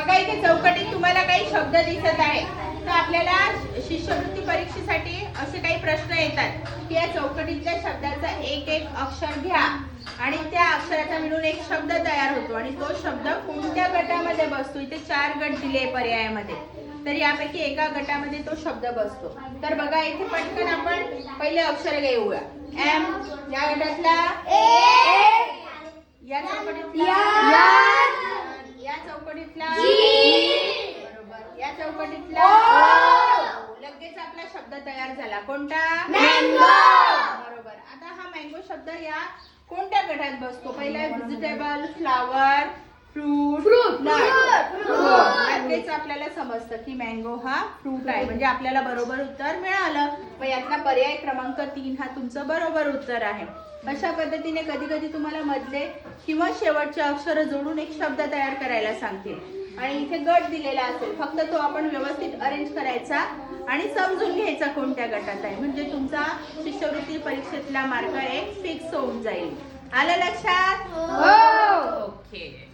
बघा इथे चौकटीत तुम्हाला काही शब्द दिसत आहे. तर आपल्याला शिष्यवृत्ती परीक्षेसाठी असे काही प्रश्न येतात की या चौकटीतल्या शब्दाचा एक एक अक्षर घ्या आणि त्या अक्षराचा मिळून एक शब्द तयार होतो आणि तो शब्द कोणत्या गटामध्ये बसतो. इथे 4 गट दिले पर्यायामध्ये, तर यापैकी एका गटामध्ये तो शब्द बसतो. तर बघा इथे पटकन आपण पहिले अक्षर घेऊया. एम या गटातला ए, या चौकटीतला या चौकटीतला बरोबर, या चौकटीतला लगेच आपला शब्द तयार झाला. कोणता? मँगो. बरोबर. आता हा मँगो शब्द या कोणत्या गटात बसतो? पहिला व्हेजिटेबल, फ्लावर, फ्रूट, लगेच आपल्याला समजतं की मँगो हा फ्रूट आहे, म्हणजे आपल्याला बरोबर उत्तर मिळालं. मग यातला पर्याय क्रमांक 3 हा तुमचं बरोबर उत्तर आहे. अशा पद्धतीने कधी कधी तुम्हाला मधले किंवा शेवटचे अक्षर जोडून एक शब्द तयार करायला सांगते आणि इथे गट दिलेला असेल, फक्त तो आपण व्यवस्थित अरेंज करायचा आणि समजून घ्यायचा कोणत्या गटात आहे, म्हणजे तुमचा शिष्यवृत्ती परीक्षेतला मार्क एक फिक्स होऊन जाईल. आलं लक्षात? ओके.